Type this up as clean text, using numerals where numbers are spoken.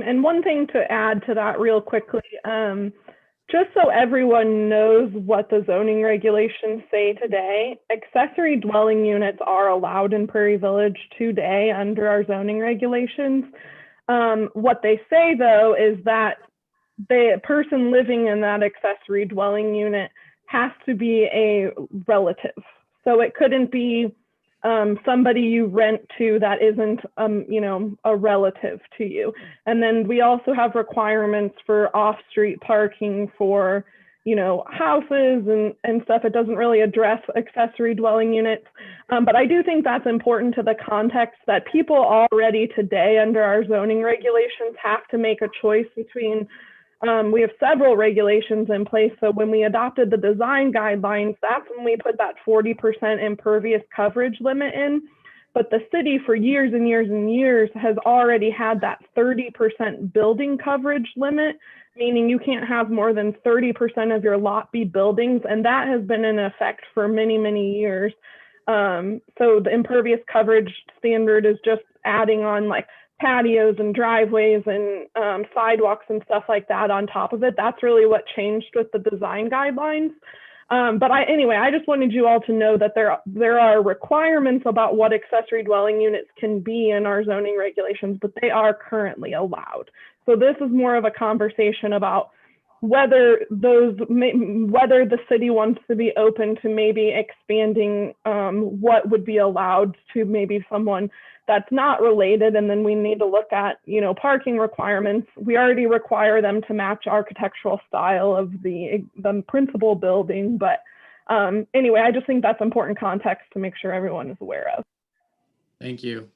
And one thing to add to that real quickly, just so everyone knows what the zoning regulations say today, accessory dwelling units are allowed in Prairie Village today under our zoning regulations. What they say though is that the person living in that accessory dwelling unit has to be a relative. So it couldn't be somebody you rent to that isn't, a relative to you. And then we also have requirements for off-street parking for, houses and stuff. It doesn't really address accessory dwelling units. But I do think that's important to the context that people already today under our zoning regulations have to make a choice between we have several regulations in place. So when we adopted the design guidelines, that's when we put that 40% impervious coverage limit in. But the city for years and years and years has already had that 30% building coverage limit, meaning you can't have more than 30% of your lot be buildings. And that has been in effect for many, many years. So the impervious coverage standard is just adding on like patios and driveways and sidewalks and stuff like that on top of it. That's really what changed with the design guidelines. But anyway, I just wanted you all to know that there are requirements about what accessory dwelling units can be in our zoning regulations, but they are currently allowed. So this is more of a conversation about whether the city wants to be open to maybe expanding what would be allowed to maybe someone that's not related. And then we need to look at, parking requirements. We already require them to match architectural style of the principal building. But anyway, I just think that's important context to make sure everyone is aware of. Thank you.